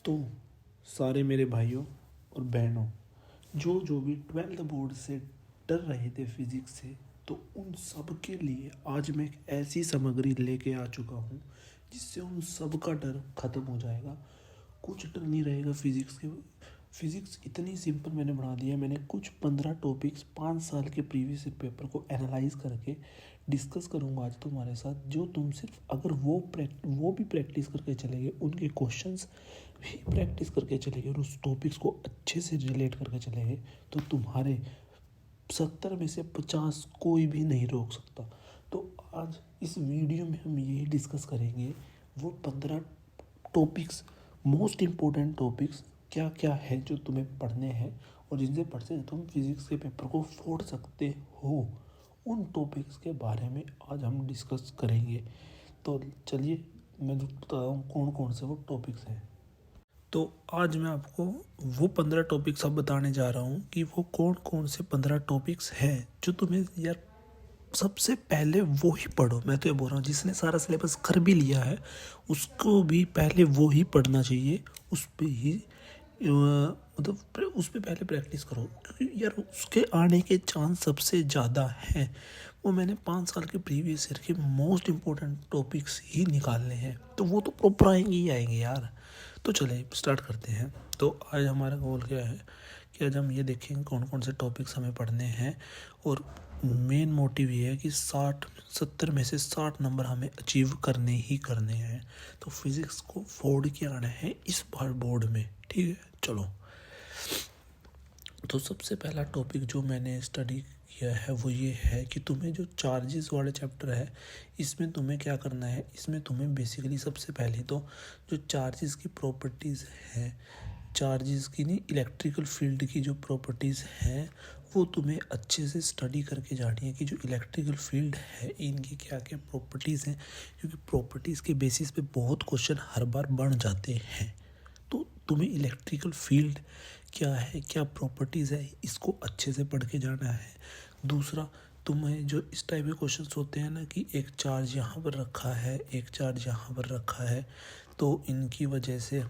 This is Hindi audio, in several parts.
तो सारे मेरे भाइयों और बहनों जो भी 12th बोर्ड से डर रहे थे फिज़िक्स से, तो उन सब के लिए आज मैं एक ऐसी सामग्री लेके आ चुका हूँ जिससे उन सब का डर ख़त्म हो जाएगा। कुछ डर नहीं रहेगा फिज़िक्स के। फिज़िक्स इतनी सिंपल मैंने बना दिया। मैंने कुछ 15 टॉपिक्स 5 साल के प्रीवियस पेपर को एनालाइज करके डिस्कस करूँगा आज तुम्हारे साथ, जो तुम सिर्फ अगर वो भी प्रैक्टिस करके चले गए, उनके क्वेश्चंस भी प्रैक्टिस करके चले गए और उस टॉपिक्स को अच्छे से रिलेट करके चले गए, तो तुम्हारे 70 में से 50 कोई भी नहीं रोक सकता। तो आज इस वीडियो में हम यही डिस्कस करेंगे, वो 15 टॉपिक्स, मोस्ट इम्पोर्टेंट टॉपिक्स क्या क्या है जो तुम्हें पढ़ने हैं और जिनसे पढ़ते तुम फिज़िक्स के पेपर को फोड़ सकते हो। उन टॉपिक्स के बारे में आज हम डिस्कस करेंगे। तो चलिए मैं बताता हूँ कौन कौन से वो टॉपिक्स हैं। तो आज मैं आपको वो 15 टॉपिक्स अब बताने जा रहा हूँ कि वो कौन कौन से 15 टॉपिक्स हैं जो तुम्हें यार सबसे पहले वो ही पढ़ो। मैं तो ये बोल रहा हूँ जिसने सारा सिलेबस कर भी लिया है उसको भी पहले वो ही पढ़ना चाहिए। उस पर ही मतलब उस पर पहले प्रैक्टिस करो, क्योंकि यार उसके आने के चांस सबसे ज़्यादा हैं। वो मैंने 5 साल के प्रीवियस ईयर के मोस्ट इम्पोर्टेंट टॉपिक्स ही निकालने हैं, तो वो तो प्रॉपर आएंगे ही आएंगे यार। तो चले स्टार्ट करते हैं। तो आज हमारा गोल क्या है कि आज हम ये देखेंगे कौन कौन से टॉपिक्स हमें पढ़ने हैं, और मेन मोटिव ये है कि 70 में से 60 नंबर हमें अचीव करने ही करने हैं। तो फिज़िक्स को फोड़ के आना है इस बार बोर्ड में, ठीक है। चलो, तो सबसे पहला टॉपिक जो मैंने स्टडी किया है वो ये है कि तुम्हें जो चार्जेस वाले चैप्टर है, इसमें तुम्हें क्या करना है। इसमें तुम्हें बेसिकली सबसे पहले तो जो चार्जेस की प्रॉपर्टीज़ हैं, चार्जेस की नहीं, इलेक्ट्रिकल फील्ड की जो प्रॉपर्टीज़ हैं वो तुम्हें अच्छे से स्टडी करके जानी है कि जो इलेक्ट्रिकल फील्ड है इनकी क्या क्या प्रॉपर्टीज़ हैं, क्योंकि प्रॉपर्टीज़ के बेसिस पे बहुत क्वेश्चन हर बार बन जाते हैं। तो तुम्हें इलेक्ट्रिकल फील्ड क्या है, क्या प्रॉपर्टीज़ है, इसको अच्छे से पढ़ के जाना है। दूसरा, तुम्हें जो इस टाइप के क्वेश्चंस होते हैं ना कि एक चार्ज यहाँ पर रखा है, एक चार्ज यहाँ पर रखा है, तो इनकी वजह से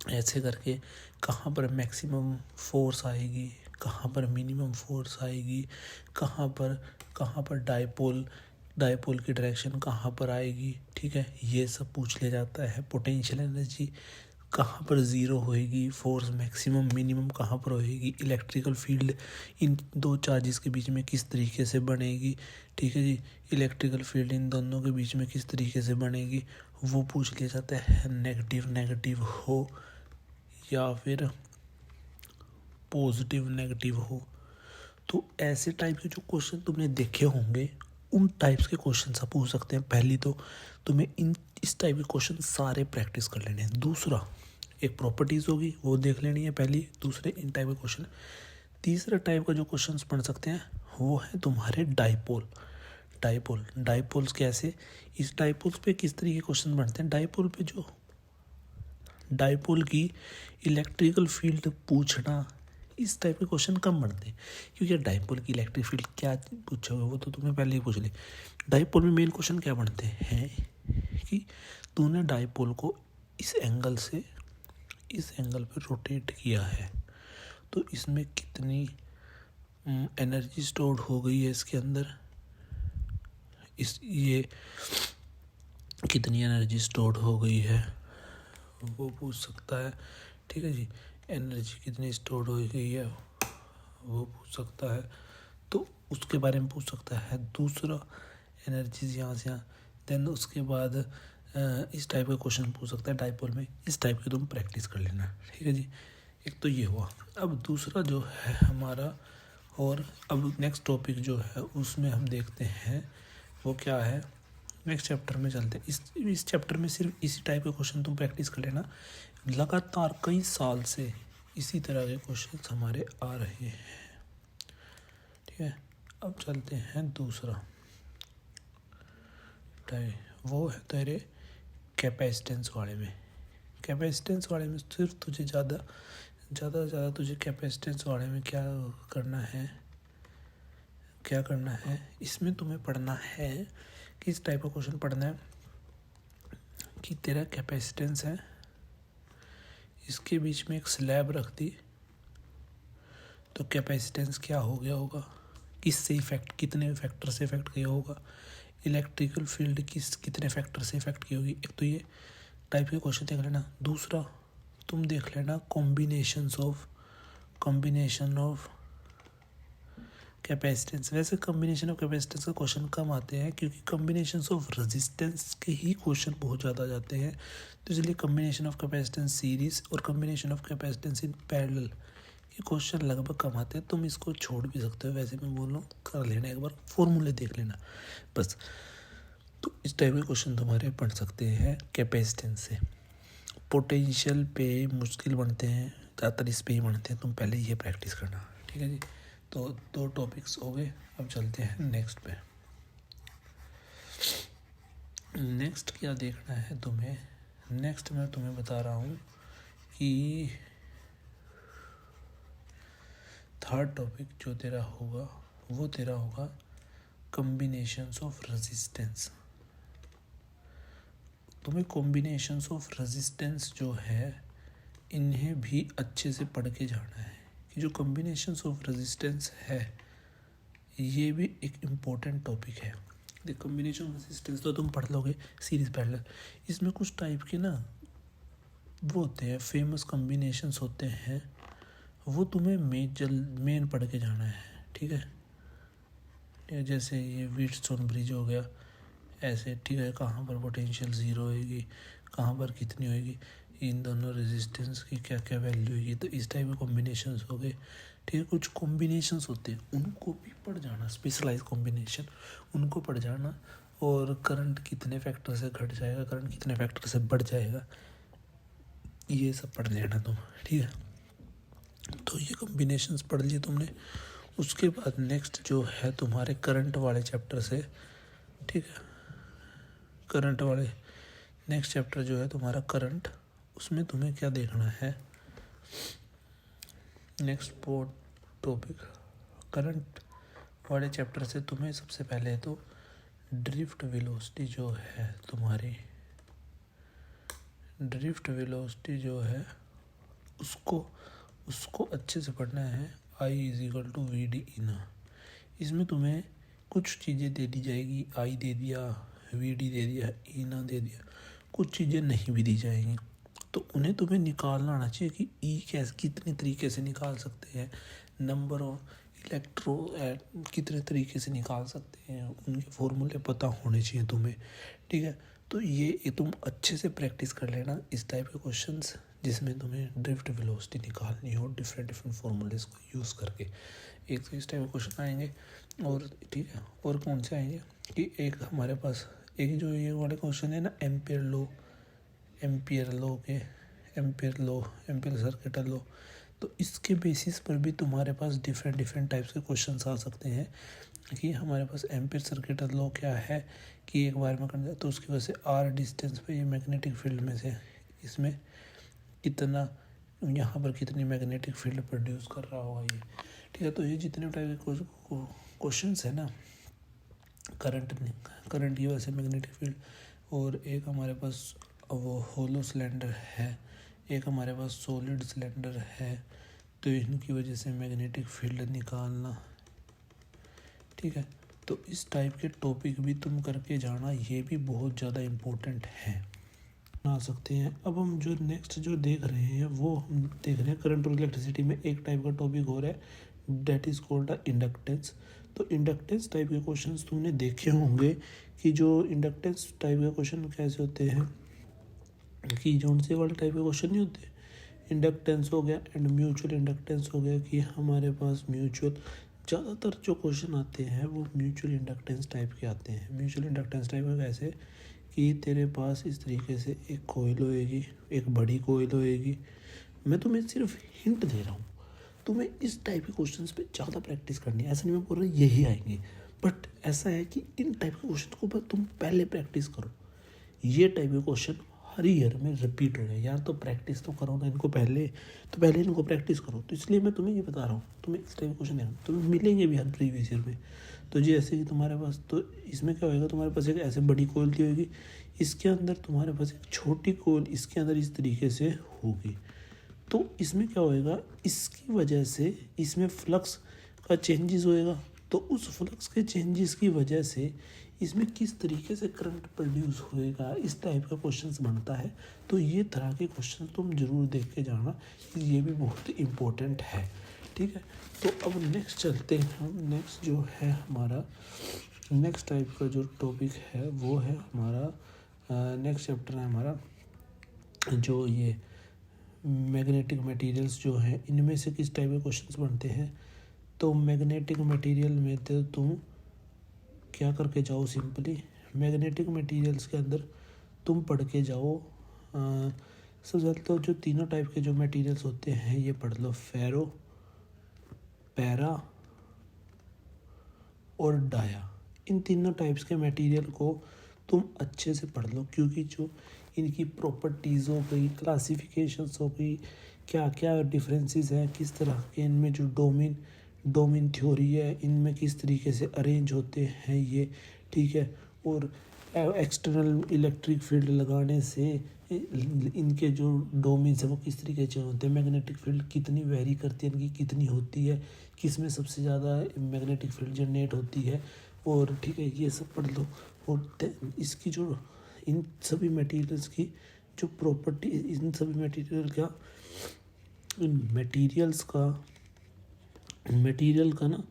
ऐसे करके कहाँ पर मैक्सिमम फोर्स आएगी, कहाँ पर मिनिमम फोर्स आएगी, कहाँ पर डायपोल की डायरेक्शन कहाँ पर आएगी, ठीक है, ये सब पूछ लिया जाता है। पोटेंशियल एनर्जी कहाँ पर ज़ीरो होएगी, फोर्स मैक्सिमम मिनिमम कहाँ पर होएगी, इलेक्ट्रिकल फील्ड इन दो चार्जेस के बीच में किस तरीके से बनेगी, ठीक है जी, इलेक्ट्रिकल फील्ड इन दोनों के बीच में किस तरीके से बनेगी, वो पूछ लिया जाता है। नेगेटिव नेगेटिव हो या फिर पॉजिटिव नेगेटिव हो। तो ऐसे टाइप के जो क्वेश्चन तुमने देखे होंगे उन टाइप्स के क्वेश्चन आप पूछ सकते हैं। पहली तो तुम्हें इस टाइप के क्वेश्चन सारे प्रैक्टिस कर लेने हैं। दूसरा, एक प्रॉपर्टीज़ होगी वो देख लेनी है पहली। दूसरे, इन टाइप के क्वेश्चन। तीसरा टाइप का जो क्वेश्चन पढ़ सकते हैं वो है तुम्हारे डाइपोल्स कैसे, इस डाइपोल्स पे किस तरीके के क्वेश्चन बनते हैं। डाइपोल पे जो डाइपोल की इलेक्ट्रिकल फील्ड पूछना, इस टाइप के क्वेश्चन कम बनते हैं, क्योंकि डाइपोल की इलेक्ट्रिक फील्ड क्या पूछा हुआ वो तो तुम्हें पहले ही पूछ ली। डाइपोल में मेन क्वेश्चन क्या बनते हैं कि तूने डाइपोल को इस एंगल से इस एंगल पर रोटेट किया है, तो इसमें कितनी एनर्जी स्टोर्ड हो गई है इसके अंदर, ये कितनी एनर्जी स्टोर्ड हो गई है वो पूछ सकता है, ठीक है जी। एनर्जी कितनी स्टोर हो गई है वो पूछ सकता है, तो उसके बारे में पूछ सकता है। दूसरा, एनर्जीज यहाँ से यहाँ, देन उसके बाद इस टाइप का क्वेश्चन पूछ सकता है डाइपोल में। इस टाइप के तुम प्रैक्टिस कर लेना, ठीक है जी। एक तो ये हुआ। अब दूसरा जो है हमारा, और अब नेक्स्ट टॉपिक जो है उसमें हम देखते हैं वो क्या है। नेक्स्ट चैप्टर में चलते हैं। इस चैप्टर में सिर्फ इसी टाइप के क्वेश्चन तुम प्रैक्टिस कर लेना। लगातार कई साल से इसी तरह के क्वेश्चन हमारे आ रहे हैं, ठीक है। अब चलते हैं दूसरा, वो है तेरे कैपेसिटेंस वाले में। कैपेसिटेंस वाले में सिर्फ तुझे ज़्यादा तुझे कैपेसिटेंस वाले में क्या करना है, इसमें तुम्हें पढ़ना है कि इस टाइप का क्वेश्चन पढ़ना है कि तेरा कैपेसिटेंस है इसके बीच में एक स्लैब रख दी तो कैपेसिटेंस क्या हो गया होगा, किससे इफेक्ट, कितने फैक्टर से इफेक्ट किया होगा, इलेक्ट्रिकल फील्ड कितने फैक्टर से इफेक्ट की होगी। एक तो ये टाइप के क्वेश्चन देख लेना। दूसरा तुम देख लेना कॉम्बिनेशन ऑफ कैपेसिटेंस। वैसे कॉम्बिनेशन ऑफ कैपेसिटेंस का क्वेश्चन कम आते हैं क्योंकि कॉम्बिनेशन ऑफ रेजिस्टेंस के ही क्वेश्चन बहुत ज़्यादा जाते हैं, तो इसलिए कॉम्बिनेशन ऑफ कैपेसिटेंस सीरीज और combination of capacitance in parallel ये क्वेश्चन लगभग कम आते हैं। तुम इसको छोड़ भी सकते हो, वैसे मैं बोल रहा हूँ कर लेना, एक बार फॉर्मूले देख लेना बस। तो इस टाइप के क्वेश्चन तुम्हारे पढ़ सकते हैं कैपेसिटेंस से। पोटेंशियल पे मुश्किल बनते हैं, ज़्यादातर इस पे ही बनते हैं, तुम पहले ये प्रैक्टिस करना, ठीक है जी। तो 2 टॉपिक्स हो गए, अब चलते हैं नेक्स्ट पे। नेक्स्ट क्या देखना है तुम्हें, नेक्स्ट मैं तुम्हें बता रहा हूँ कि थर्ड टॉपिक जो तेरा होगा वो तेरा होगा कॉम्बिनेशंस ऑफ रेजिस्टेंस। तुम्हें कॉम्बिनेशंस ऑफ रेजिस्टेंस जो है इन्हें भी अच्छे से पढ़ के जाना है कि जो कॉम्बिनेशंस ऑफ रेजिस्टेंस है ये भी एक इम्पोर्टेंट टॉपिक है। देख कॉम्बिनेशन ऑफ रेजिस्टेंस तो तुम पढ़ लोगे सीरीज पैरेलल, इसमें कुछ टाइप के ना वो होते हैं फेमस कॉम्बिनेशंस होते हैं, वो तुम्हें मेन पढ़ के जाना है, ठीक है। जैसे ये व्हीटस्टोन ब्रिज हो गया ऐसे, ठीक है, कहाँ पर पोटेंशियल ज़ीरो होएगी, कहाँ पर कितनी होएगी, इन दोनों रेजिस्टेंस की क्या क्या वैल्यू होगी, तो इस टाइप के कॉम्बिनेशंस हो गए, ठीक है। कुछ कॉम्बिनेशंस होते हैं उनको भी पढ़ जाना, स्पेशलाइज कॉम्बिनेशन उनको पढ़ जाना, और करंट कितने फैक्टर से घट जाएगा, करंट कितने फैक्टर से बढ़ जाएगा, ये सब पढ़ लेना तुम, ठीक है। तो ये कॉम्बिनेशंस पढ़ लिए तुमने। उसके बाद नेक्स्ट जो है तुम्हारे करंट वाले चैप्टर से, ठीक है, करंट वाले नेक्स्ट चैप्टर जो है तुम्हारा करंट, उसमें तुम्हें क्या देखना है, नेक्स्ट टॉपिक करंट वाले चैप्टर से तुम्हें सबसे पहले तो ड्रिफ्ट वेलोसिटी जो है तुम्हारी, ड्रिफ्ट वेलोसिटी जो है उसको अच्छे से पढ़ना है। I=VD ना, इसमें तुम्हें कुछ चीज़ें दे दी जाएगी, आई दे दिया, VD दे दिया, ना दे दिया, कुछ चीज़ें नहीं भी दी जाएंगी, तो उन्हें तुम्हें निकालना आना चाहिए कि ई कैसे कितने तरीके से निकाल सकते हैं, नंबर ऑफ इलेक्ट्रो कितने तरीके से निकाल सकते हैं, उनके फॉर्मूले पता होने चाहिए तुम्हें, ठीक है। तो ये तुम अच्छे से प्रैक्टिस कर लेना इस टाइप के क्वेश्चंस जिसमें तुम्हें ड्रिफ्ट वेलोसिटी निकालनी हो डिफरेंट फॉर्मूलेस को यूज़ करके। एक तो इस टाइप के क्वेश्चन आएंगे, और ठीक है, और कौन से आएंगे कि एक हमारे पास एक जो ये वाले क्वेश्चन है ना, एम्पियर सर्किट लॉ, तो इसके बेसिस पर भी तुम्हारे पास डिफरेंट टाइप्स के क्वेश्चंस आ सकते हैं कि हमारे पास एम्पियर सर्किट लॉ क्या है कि एक बार में करना, तो उसकी वजह से आर डिस्टेंस पे ये मैग्नेटिक फील्ड में से इसमें कितना, यहाँ पर कितनी मैग्नेटिक फील्ड प्रोड्यूस कर रहा होगा ये, ठीक है। तो ये जितने टाइप के क्वेश्चंस है ना, करंट की वजह से मैग्नेटिक फील्ड, और एक हमारे पास वो होलो सिलेंडर है, एक हमारे पास सॉलिड सिलेंडर है, तो इनकी वजह से मैग्नेटिक फील्ड निकालना, ठीक है। तो इस टाइप के टॉपिक भी तुम करके जाना, ये भी बहुत ज़्यादा इम्पोर्टेंट है, आ सकते हैं। अब हम जो नेक्स्ट जो देख रहे हैं वो हम देख रहे हैं करंट और इलेक्ट्रिसिटी में एक टाइप का टॉपिक हो रहा है, that is called the inductance. तो इंडक्टेंस टाइप के क्वेश्चंस तुमने देखे होंगे कि जो इंडक्टेंस टाइप के क्वेश्चन कैसे होते हैं कि जोन से वाले टाइप के क्वेश्चन नहीं होते, इंडक्टेंस हो गया एंड म्यूचुअल इंडक्टेंस हो गया, कि हमारे पास म्यूचुअल ज़्यादातर जो क्वेश्चन आते हैं वो म्यूचुअल इंडक्टेंस टाइप के आते हैं। म्यूचुअल इंडक्टेंस टाइप में कैसे कि तेरे पास इस तरीके से एक कोयल होएगी, एक बड़ी कोयल होएगी, मैं तुम्हें सिर्फ हिंट दे रहा हूँ, तुम्हें इस टाइप के क्वेश्चंस पे ज़्यादा प्रैक्टिस करनी है, ऐसा नहीं मैं बोल रहा यही आएंगे, बट ऐसा है कि इन टाइप के क्वेश्चन को तुम पहले प्रैक्टिस करो। ये टाइप के क्वेश्चन हर ईयर में रिपीट हो रहे हैं यार, तो प्रैक्टिस तो करो ना इनको पहले, तो पहले इनको प्रैक्टिस करो। तो इसलिए मैं तुम्हें ये बता रहा हूँ, तुम्हें इस टाइप के क्वेश्चन है तुम्हें मिलेंगे भी हर प्रीवियस ईयर में। तो जी ऐसे कि तुम्हारे पास, तो इसमें क्या होएगा, तुम्हारे पास एक ऐसे बड़ी कोयल दी होगी, इसके अंदर तुम्हारे पास एक छोटी कोयल इसके अंदर इस तरीके से होगी, तो इसमें क्या होएगा, इसकी वजह से इसमें फ्लक्स का चेंजेस होएगा, तो उस फ्लक्स के चेंजेस की वजह से इसमें किस तरीके से करंट प्रोड्यूस होएगा, इस टाइप का क्वेश्चंस बनता है। तो ये तरह के क्वेश्चन तुम जरूर देख के जाना, ये भी बहुत इम्पोर्टेंट है। ठीक है, तो अब नेक्स्ट चलते हैं हम। नेक्स्ट जो है हमारा, नेक्स्ट टाइप का जो टॉपिक है वो है हमारा, नेक्स्ट चैप्टर है हमारा जो ये मैग्नेटिक मटेरियल्स जो हैं, इनमें से किस टाइप के क्वेश्चंस बनते हैं। तो मैग्नेटिक मटेरियल में तो तुम क्या करके जाओ, सिंपली मैग्नेटिक मटेरियल्स के अंदर तुम पढ़ के जाओ। सबसे पहले तो जो तीनों टाइप के जो मटेरियल्स होते हैं ये पढ़ लो, फेरो, पैरा और डाया। इन तीनों टाइप्स के मटेरियल को तुम अच्छे से पढ़ लो, क्योंकि जो इनकी प्रॉपर्टीज़ हो गई, क्लासिफिकेशंस हो गई, क्या क्या डिफरेंसेस हैं, किस तरह के इनमें जो डोमेन थ्योरी है, इनमें किस तरीके से अरेंज होते हैं ये। ठीक है, और एक्सटर्नल इलेक्ट्रिक फील्ड लगाने से इनके जो डोमेन्स है वो किस तरीके से होते हैं, मैग्नेटिक फील्ड कितनी वेरी करती है, इनकी कितनी होती है, किस में सबसे ज़्यादा मैग्नेटिक फील्ड जनरेट होती है, और ठीक है ये सब पढ़ लो। और इसकी जो इन सभी मटेरियल्स की जो प्रॉपर्टी, इन सभी मटेरियल का ना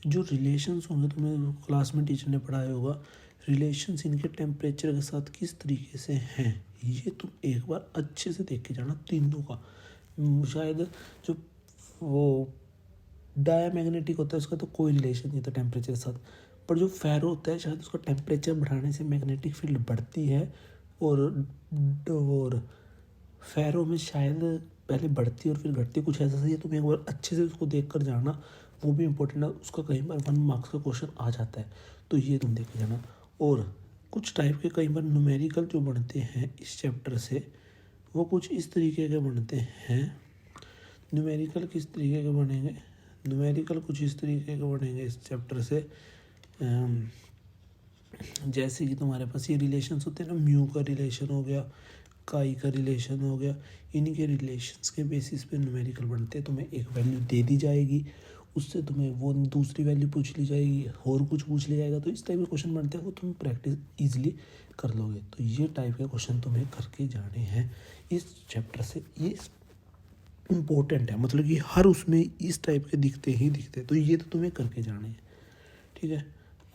जो रिलेशंस होंगे, तुम्हें क्लास में टीचर ने पढ़ाया होगा, रिलेशंस इनके टेम्परेचर के साथ किस तरीके से हैं, ये तुम एक बार अच्छे से देख के जाना तीनों का। शायद जो वो डायमैग्नेटिक होता है उसका तो कोई रिलेशन नहीं था टेम्परेचर के साथ, पर जो फेरो होता है शायद उसका टेम्परेचर बढ़ाने से मैग्नेटिक फील्ड बढ़ती है, और फेरो में शायद पहले बढ़ती और फिर घटती, कुछ ऐसा सही है। तुम एक बार अच्छे से उसको देख कर जाना, वो भी इम्पोर्टेंट है, उसका कई बार 1 मार्क्स का क्वेश्चन आ जाता है, तो ये तुम देख के जाना। और कुछ टाइप के कई बार न्यूमेरिकल जो बनते हैं इस चैप्टर से, वो कुछ इस तरीके के बनते हैं। न्यूमेरिकल किस तरीके के बनेंगे, न्यूमेरिकल कुछ इस तरीके के बनेंगे इस चैप्टर से। जैसे कि तुम्हारे पास ये रिलेशंस होते हैं ना, म्यू का रिलेशन हो गया, काई का रिलेशन हो गया, इनके रिलेशंस के बेसिस पे न्यूमेरिकल बनते हैं। तुम्हें एक वैल्यू दे दी जाएगी, उससे तुम्हें वो दूसरी वैल्यू पूछ ली जाएगी, और कुछ पूछ लिया जाएगा, तो इस टाइप के क्वेश्चन बनते हैं, वो तुम प्रैक्टिस ईजिली कर लोगे। तो ये टाइप के क्वेश्चन तुम्हें करके जाने हैं इस चैप्टर से, ये इम्पोर्टेंट है, मतलब कि हर उसमें इस टाइप के दिखते ही दिखते हैं, तो ये तो तुम्हें करके जाने हैं। ठीक है,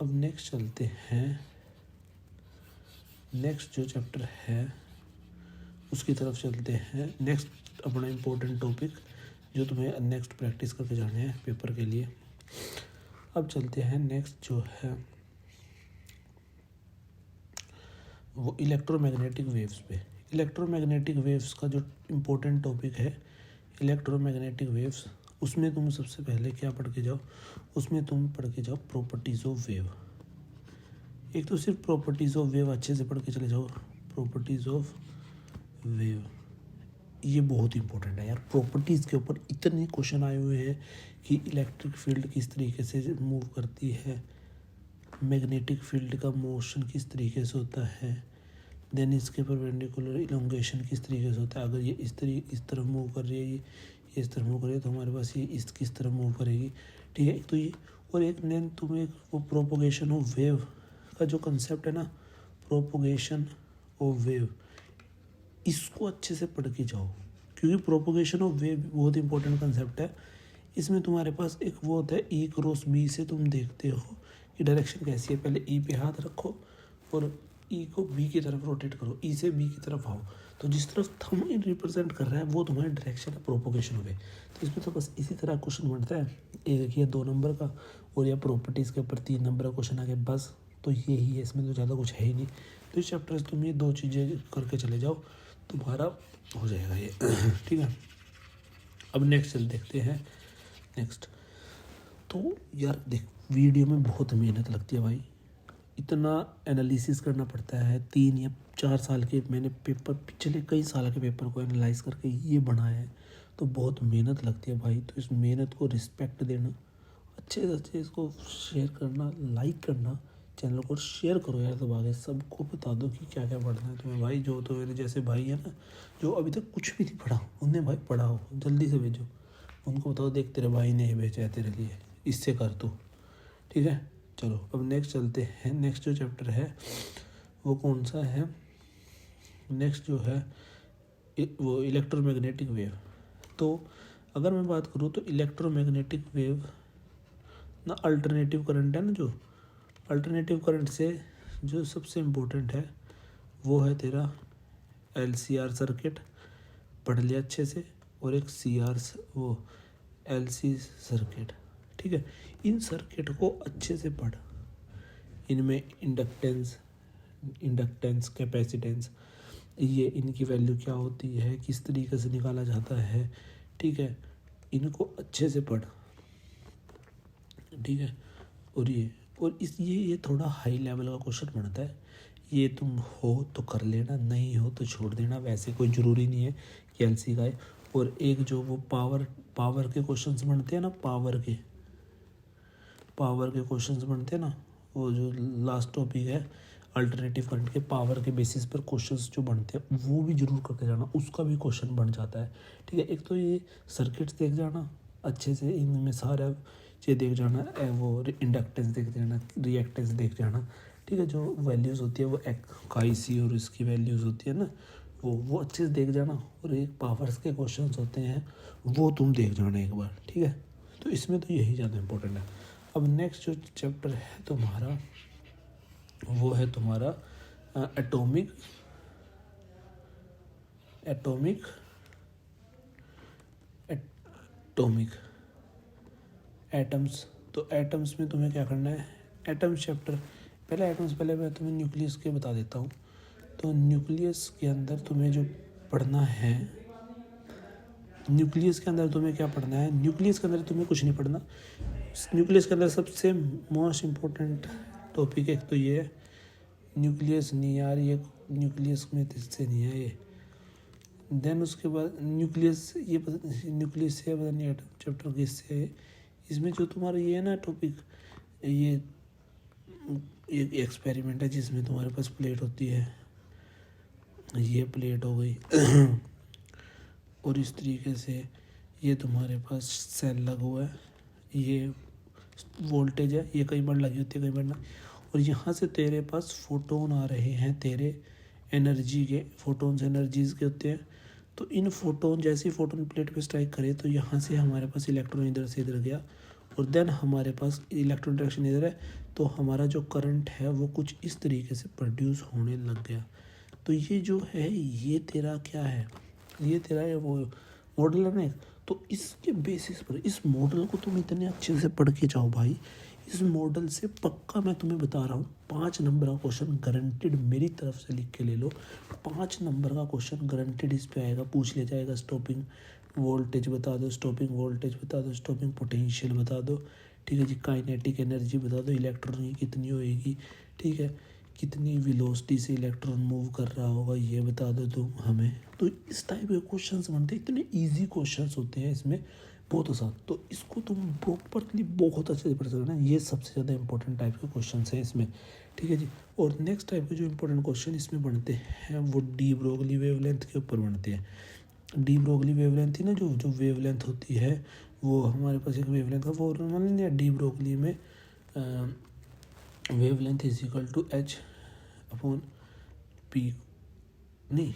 अब नेक्स्ट चलते हैं। नेक्स्ट जो चैप्टर है उसकी तरफ चलते हैं। नेक्स्ट अपना इम्पोर्टेंट टॉपिक जो तुम्हें नेक्स्ट प्रैक्टिस करके जाने हैं पेपर के लिए। अब चलते हैं नेक्स्ट जो है वो इलेक्ट्रोमैग्नेटिक वेव्स पे। इलेक्ट्रोमैग्नेटिक वेव्स का जो इम्पोर्टेंट टॉपिक है इलेक्ट्रोमैग्नेटिक वेव्स, उसमें तुम सबसे पहले क्या पढ़ के जाओ, उसमें तुम पढ़ के जाओ प्रॉपर्टीज़ ऑफ वेव। एक तो सिर्फ प्रॉपर्टीज़ ऑफ वेव अच्छे से पढ़ के चले जाओ, प्रॉपर्टीज़ ऑफ वेव, ये बहुत इंपॉर्टेंट है यार। प्रॉपर्टीज़ के ऊपर इतने क्वेश्चन आए हुए हैं कि इलेक्ट्रिक फील्ड किस तरीके से मूव करती है, मैग्नेटिक फील्ड का मोशन किस तरीके से होता है, देन इसके परपेंडिकुलर इलोंगेशन किस तरीके से होता है। अगर ये इस तरफ मूव कर रही है, ये इस तरफ मूव कर रही है, तो हमारे पास ये किस तरफ मूव करेगी। ठीक है, तो ये और एक देन तुम्हें वो प्रोपोगेशन ऑफ वेव का जो कंसेप्ट है ना, प्रोपोगेशन ऑफ वेव, इसको अच्छे से पढ़ के जाओ, क्योंकि प्रोपोगेशन ऑफ वेव बहुत इंपॉर्टेंट कंसेप्ट है। इसमें तुम्हारे पास एक वो होता है ई क्रॉस बी, से तुम देखते हो कि डायरेक्शन कैसी है। पहले ई पे हाथ रखो और ई को बी की तरफ रोटेट करो, ई से बी की तरफ आओ, तो जिस तरफ थंब रिप्रेजेंट कर रहा है वो तुम्हारी डायरेक्शन है प्रोपोगेशन ऑफ वेव। तो इसमें तो बस इसी तरह क्वेश्चन बनता है, एक या 2 नंबर का, और या प्रॉपर्टीज़ के ऊपर 3 नंबर का क्वेश्चन आ गया, बस। तो यही है, इसमें तो ज़्यादा कुछ है ही नहीं। तो इस चैप्टर से तुम ये 2 चीज़ें करके चले जाओ, तुम्हारा हो जाएगा ये। ठीक है, अब नेक्स्ट चल देखते हैं। नेक्स्ट तो यार देख, वीडियो में बहुत मेहनत लगती है भाई, इतना एनालिसिस करना पड़ता है। 3 या 4 साल के मैंने पेपर, पिछले कई साल के पेपर को एनालाइज करके ये बनाया है, तो बहुत मेहनत लगती है भाई। तो इस मेहनत को रिस्पेक्ट देना, अच्छे से अच्छे इसको शेयर करना, लाइक करना, चैनल को शेयर करो यार, तो आगे सबको बता दो कि क्या क्या पढ़ना है तुम्हें भाई। जो तो मेरे जैसे भाई है ना, जो अभी तक कुछ भी नहीं पढ़ा, उन्हें भाई पढ़ाओ, जल्दी से भेजो। उनको बताओ देख तेरे भाई ने ये भेजा है तेरे लिए, इससे कर तू, ठीक है। चलो अब नेक्स्ट चलते हैं। नेक्स्ट जो चैप्टर है वो कौन सा है? नेक्स्ट जो है वो इलेक्ट्रोमैग्नेटिक वेव। तो अगर मैं बात करूँ तो इलेक्ट्रोमैग्नेटिक वेव ना अल्टरनेटिव करंट है ना, जो अल्टरनेटिव करंट से जो सबसे इम्पोर्टेंट है वो है तेरा LCR सर्किट, पढ़ लिया अच्छे से, और एक CR वो LC सर्किट, ठीक है। इन सर्किट को अच्छे से पढ़। इनमें इंडक्टेंस कैपेसिटेंस, ये इनकी वैल्यू क्या होती है, किस तरीके से निकाला जाता है, ठीक है। इनको अच्छे से पढ़, ठीक है। और ये थोड़ा हाई लेवल का क्वेश्चन बनता है। ये तुम हो तो कर लेना, नहीं हो तो छोड़ देना, वैसे कोई ज़रूरी नहीं है कि एलसी का है। और एक जो वो पावर के क्वेश्चंस बनते हैं ना, पावर के क्वेश्चंस बनते हैं ना, वो जो लास्ट टॉपिक है अल्टरनेटिव करंट के पावर के बेसिस पर क्वेश्चंस जो बनते हैं वो भी जरूर करके जाना, उसका भी क्वेश्चन बन जाता है, ठीक है। एक तो ये सर्किट्स देख जाना अच्छे से, इनमें सारा चीज़ देख जाना, वो इंडक्टेंस देख जाना, रिएक्टेंस देख जाना, ठीक है। जो वैल्यूज़ होती है वो काई और इसकी वैल्यूज़ होती है ना, वो अच्छे से देख जाना। और एक पावर्स के क्वेश्चंस होते हैं वो तुम देख जाना एक बार, ठीक है। तो इसमें तो यही ज़्यादा इम्पोर्टेंट है। अब नेक्स्ट जो चैप्टर है तुम्हारा वो है तुम्हारा एटॉमिक एटम्स। तो एटम्स में तुम्हें क्या करना है, एटम्स चैप्टर पहले मैं तुम्हें न्यूक्लियस के बता देता हूँ। तो न्यूक्लियस के अंदर तुम्हें जो पढ़ना है, न्यूक्लियस के अंदर तुम्हें क्या पढ़ना है, न्यूक्लियस के अंदर तुम्हें कुछ नहीं पढ़ना। न्यूक्लियस के अंदर सबसे मोस्ट इम्पोर्टेंट टॉपिक एक तो ये है, न्यूक्लियस नहीं यार, ये न्यूक्लियस में इससे नहीं है ये। देन उसके बाद न्यूक्लियस से है, पता नहीं एटम चैप्टर किससे है। इसमें जो तुम्हारा ये है ना टॉपिक, ये एक एक्सपेरिमेंट है जिसमें तुम्हारे पास प्लेट होती है, ये प्लेट हो गई और इस तरीके से ये तुम्हारे पास सेल लगा हुआ है, ये वोल्टेज है, ये कई बार लगी होती है कई बार ना। और यहाँ से तेरे पास फोटोन आ रहे हैं, तेरे एनर्जी के फोटोन्स एनर्जीज के होते हैं। तो इन फोटोन जैसे फोटोन प्लेट पे स्ट्राइक करे तो यहाँ से हमारे पास इलेक्ट्रॉन इधर से इधर गया, और देन हमारे पास इलेक्ट्रॉन डायरेक्शन इधर है, तो हमारा जो करंट है वो कुछ इस तरीके से प्रोड्यूस होने लग गया। तो ये जो है ये तेरा क्या है, ये तेरा है वो मॉडल है ना। तो इसके बेसिस पर इस मॉडल को तुम इतने अच्छे से पढ़ के जाओ भाई, इस मॉडल से पक्का मैं तुम्हें बता रहा हूँ 5 नंबर का क्वेश्चन गारंटेड मेरी तरफ से लिख के ले लो। 5 नंबर का क्वेश्चन गारंटेड इस पे आएगा, पूछ लिया जाएगा स्टॉपिंग वोल्टेज बता दो, स्टॉपिंग वोल्टेज बता दो, स्टॉपिंग पोटेंशियल बता दो, ठीक है जी, काइनेटिक एनर्जी बता दो, इलेक्ट्रॉन की कितनी होएगी, ठीक है, कितनी वेलोसिटी से इलेक्ट्रॉन मूव कर रहा होगा ये बता दो तुम हमें। तो इस टाइप के क्वेश्चंस बनते हैं, इतने इजी क्वेश्चंस होते हैं इसमें बहुत आसान। तो इसको तुम प्रॉपरली बहुत अच्छे से पढ़ सकते हो ना, ये सबसे ज़्यादा इंपॉर्टेंट टाइप के क्वेश्चंस हैं इसमें, ठीक है जी। और नेक्स्ट टाइप के जो इंपॉर्टेंट क्वेश्चन इसमें बनते हैं वो डी ब्रोगली वेवलेंथ के ऊपर बनते हैं। डी ब्रोगली वेवलेंथ थी ना, जो वेवलेंथ होती है वो हमारे पास एक वेवलेंथ का फॉर्मूला नहीं है डी ब्रोगली में, wavelength is equal to H upon P, नहीं,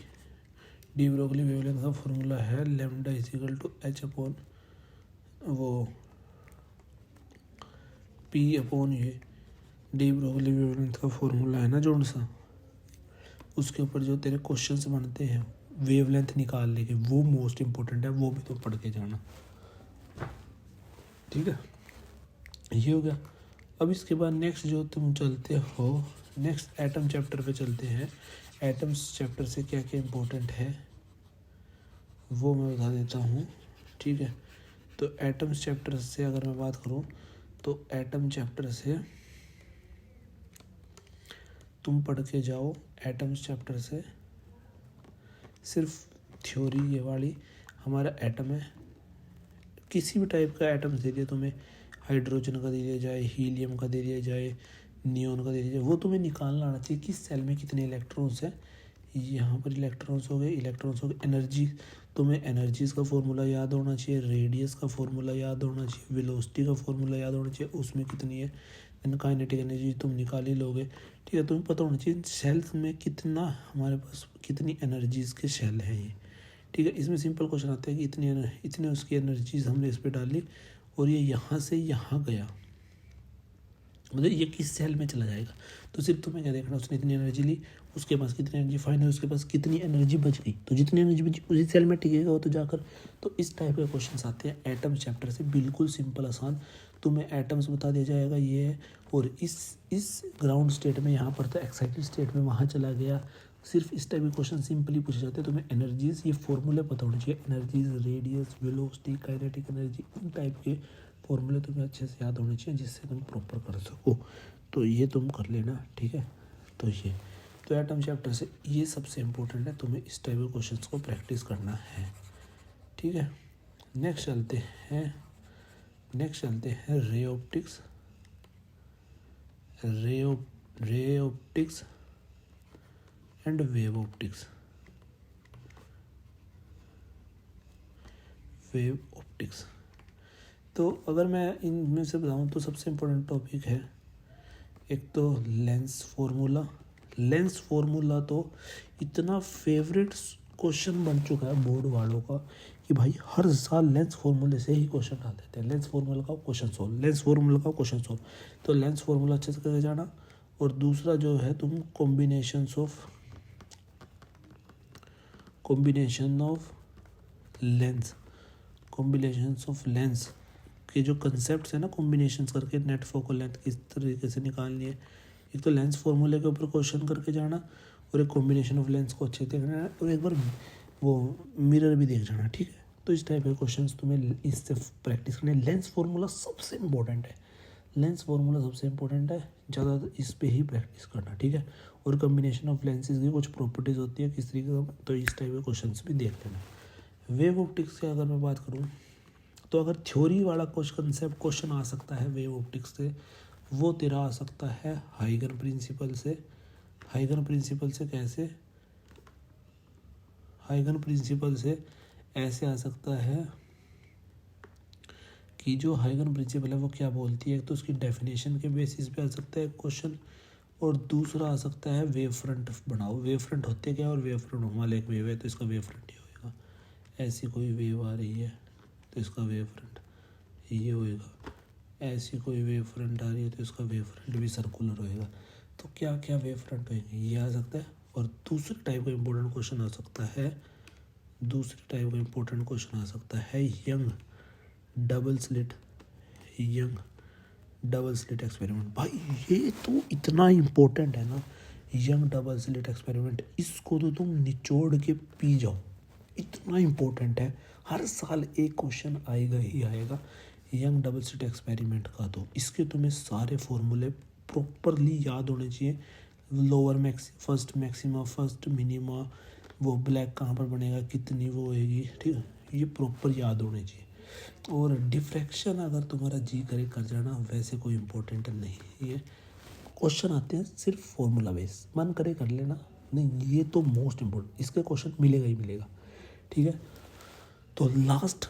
डी ब्रोगली वेवलेंथ का फॉर्मूला है lambda is equal to H upon वो P अपॉन ये डी ब्रोगली वेवलेंथ का फॉर्मूला है ना जोन सा, उसके ऊपर जो तेरे क्वेश्चंस बनते हैं वेवलेंथ निकालने के, वो मोस्ट इम्पोर्टेंट है, वो भी तो पढ़ के जाना, ठीक है। ये हो गया। अब इसके बाद नेक्स्ट जो तुम चलते हो, नेक्स्ट एटम चैप्टर पे चलते हैं। एटम्स चैप्टर से क्या क्या इम्पोर्टेंट है वो मैं बता देता हूँ, ठीक है। तो एटम्स चैप्टर से अगर मैं बात करूँ तो एटम चैप्टर से तुम पढ़ के जाओ, एटम्स चैप्टर से सिर्फ थ्योरी ये वाली, हमारा एटम है, किसी भी टाइप का एटम दे दिया तुम्हें, हाइड्रोजन का दे दिया जाए, हीलियम का दे दिया जाए, नियॉन का दे दीजिए, वो तुम्हें निकालना आना चाहिए कि सेल में कितने इलेक्ट्रॉन्स हैं। यहाँ पर इलेक्ट्रॉन्स हो गए, एनर्जी, तुम्हें एनर्जीज का फॉर्मूला याद होना चाहिए, रेडियस का फॉर्मूला याद होना चाहिए, वेलोसिटी का फॉर्मूला याद होना चाहिए, उसमें कितनी है, देन काइनेटिक एनर्जी तुम निकाल ही लोगे। ठीक है, तुम्हें पता होना चाहिए सेल्स में कितना, हमारे पास कितनी एनर्जीज के सेल हैं ये। ठीक है, इसमें सिंपल क्वेश्चन आता है कि इतने उसकी एनर्जीज हमने इस पर डाली और ये यहाँ से यहाँ गया, मतलब ये किस सेल में चला जाएगा। तो सिर्फ तुम्हें क्या देखना, उसने इतनी एनर्जी ली, उसके पास कितनी एनर्जी फाइनल, उसके पास कितनी एनर्जी बच गई, तो जितनी एनर्जी बची उसी सेल में टिकेगा वो तो जाकर। तो इस टाइप के क्वेश्चंस आते हैं एटम चैप्टर से, बिल्कुल सिंपल आसान। तुम्हें एटम्स बता दिया जाएगा ये है, और इस ग्राउंड स्टेट में यहाँ पर था, एक्साइटेड स्टेट में वहाँ चला गया। सिर्फ इस टाइप के क्वेश्चन सिंपली पूछे जाते हैं। तुम्हें एनर्जीज, ये फॉर्मूले पता होने चाहिए, energies, radius, velocity, kinetic energy, इन टाइप के फॉर्मूले तुम्हें अच्छे से याद होने चाहिए जिससे तुम प्रॉपर कर सको। तो ये तुम कर लेना, ठीक है। तो एटम चैप्टर से ये सबसे इम्पोर्टेंट है, तुम्हें इस टाइप के क्वेश्चंस को प्रैक्टिस करना है, ठीक है। नेक्स्ट चलते हैं ray optics and wave optics. तो अगर मैं इनमें से बताऊं तो सबसे इम्पोर्टेंट टॉपिक है एक तो लेंस फार्मूला तो इतना फेवरेट क्वेश्चन बन चुका है बोर्ड वालों का कि भाई हर साल लेंस फार्मूले से ही क्वेश्चन डाल देते हैं, लेंस फार्मूला का क्वेश्चन सॉल्व। तो लेंस फार्मूला अच्छे से करके जाना। और दूसरा जो है तुम कॉम्बिनेशन ऑफ लेंस के जो कंसेप्ट है ना, कॉम्बिनेशन करके नेट फोकल लेंथ किस तरीके से निकालनी है। एक तो लेंस फॉर्मूले के ऊपर क्वेश्चन करके जाना, और एक कॉम्बिनेशन ऑफ लेंस को अच्छे से देखना है, और एक बार वो मिरर भी देख जाना, ठीक है। तो इस टाइप के क्वेश्चंस तुम्हें इससे प्रैक्टिस करनी है। लेंस फार्मूला सबसे इम्पोर्टेंट है, ज़्यादा इस पे ही प्रैक्टिस करना, ठीक है। और कॉम्बिनेशन ऑफ लेंसेज की कुछ प्रॉपर्टीज़ होती है किस तरीके का, तो इस टाइप के क्वेश्चन भी देख लेना। वेव ऑप्टिक्स की अगर मैं बात करूँ तो अगर थ्योरी वाला क्वेश्चन आ सकता है वेव ऑप्टिक्स से, वो तेरा आ सकता है हाइगन प्रिंसिपल से। कैसे? हाइगन प्रिंसिपल से ऐसे आ सकता है कि जो हाइगन प्रिंसिपल है वो क्या बोलती है, तो उसकी डेफिनेशन के बेसिस पे आ सकता है क्वेश्चन। और दूसरा आ सकता है वेव फ्रंट बनाओ। वेव फ्रंट होते क्या, और वेव फ्रंट मान एक वेव है तो इसका वेव फ्रंट ये होएगा। ऐसी कोई वेव आ रही है तो इसका वेव फ्रंट ये होएगा। ऐसी कोई वेव फ्रंट आ रही है तो इसका वेव फ्रंट भी सर्कुलर होएगा। तो क्या क्या वेव फ्रंट होएंगे ये आ सकता है। और दूसरे टाइप का इम्पोर्टेंट क्वेश्चन आ सकता है यंग डबल स्लिट एक्सपेरिमेंट। भाई ये तो इतना इम्पोर्टेंट है ना, यंग डबल स्लिट एक्सपेरिमेंट, इसको तो तुम निचोड़ के पी जाओ, इतना इम्पोर्टेंट है। हर साल एक क्वेश्चन आएगा ही आएगा यंग डबल स्लिट एक्सपेरिमेंट का। तो इसके तुम्हें सारे फॉर्मूले प्रॉपरली याद होने चाहिए। फर्स्ट मैक्सिमा, फर्स्ट मिनिमा, वो ब्लैक कहाँ पर बनेगा, कितनी वो होएगी, ठीक है, ये प्रॉपर याद होने चाहिए। और डिफ्रैक्शन अगर तुम्हारा जी करे कर जाना, वैसे कोई इम्पोर्टेंट नहीं है। क्वेश्चन आते हैं सिर्फ फॉर्मूला बेस, मन करे कर लेना, नहीं ये तो मोस्ट इम्पोर्टेंट, इसके क्वेश्चन मिलेगा ही मिलेगा, ठीक है। तो लास्ट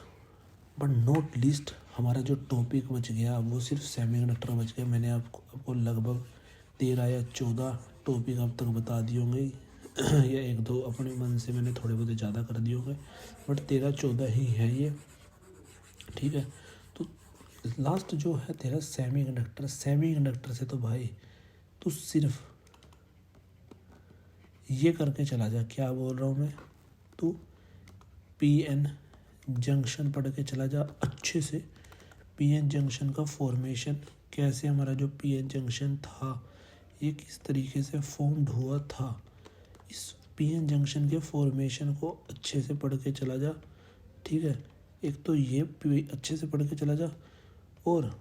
बट नॉट लीस्ट हमारा जो टॉपिक बच गया वो सिर्फ सेमीकंडक्टर बच गया। मैंने आपको लगभग 13 या 14 टॉपिक अब तक बता दिए होंगे या एक दो अपने मन से मैंने थोड़े बहुत ज़्यादा कर दिए होंगे, बट 13-14 ही है ये, ठीक है। तो लास्ट जो है तेरा सेमीकंडक्टर से तो भाई तू सिर्फ ये करके चला जा, क्या बोल रहा हूँ मैं, तू पीएन जंक्शन पढ़ के चला जा अच्छे से। पीएन जंक्शन का फॉर्मेशन कैसे, हमारा जो पीएन जंक्शन था ये किस तरीके से फॉर्म्ड हुआ था, इस पीएन जंक्शन के फॉर्मेशन को अच्छे से पढ़ के चला जा, ठीक है। एक तो ये अच्छे से पढ़ के चला जा, और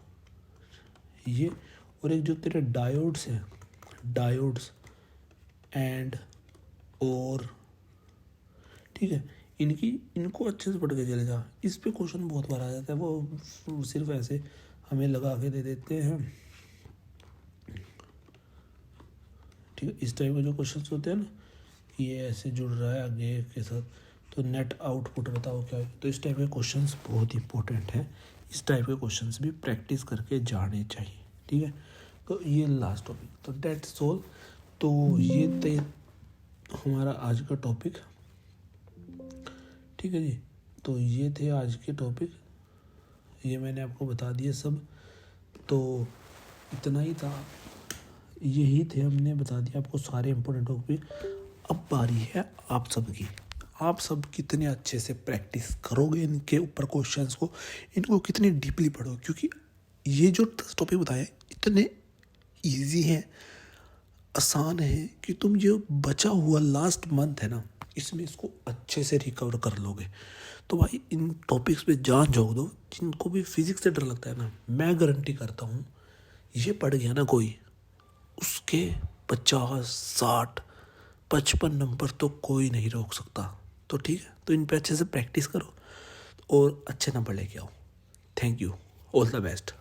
ये, और एक जो तेरे डायोड्स एंड और, ठीक है, इनको अच्छे से पढ़ के चले जा। इस पे क्वेश्चन बहुत बार आ जाता है, वो सिर्फ ऐसे हमें लगा के दे देते हैं ठीक है। इस टाइप के जो क्वेश्चन होते हैं ना कि ये ऐसे जुड़ रहा है आगे के साथ, तो नेट आउटपुट बताओ क्या है, तो इस टाइप के क्वेश्चंस बहुत इंपॉर्टेंट हैं। इस टाइप के क्वेश्चंस भी प्रैक्टिस करके जाने चाहिए, ठीक है। तो ये लास्ट टॉपिक, तो डेट्स ऑल। तो ये थे हमारा आज का टॉपिक, ठीक है जी। तो ये थे आज के टॉपिक, ये मैंने आपको बता दिया सब, तो इतना ही था, यही थे, हमने बता दिया आपको सारे इंपॉर्टेंट टॉपिक। अब बारी है आप सबकी, आप सब कितने अच्छे से प्रैक्टिस करोगे इनके ऊपर क्वेश्चंस को, इनको कितने डीपली पढ़ोगे, क्योंकि ये जो टॉपिक बताए इतने इजी हैं, आसान है कि तुम जो बचा हुआ लास्ट मंथ है ना, इसमें इसको अच्छे से रिकवर कर लोगे। तो भाई इन टॉपिक्स पे जान झोंक दो। जिनको भी फिजिक्स से डर लगता है ना, मैं गारंटी करता हूँ ये पढ़ गया ना कोई, उसके 50, 60, 55 नंबर तो कोई नहीं रोक सकता। तो ठीक है, तो इन पे अच्छे से प्रैक्टिस करो और अच्छे नंबर लेके आओ। Thank you, all the best.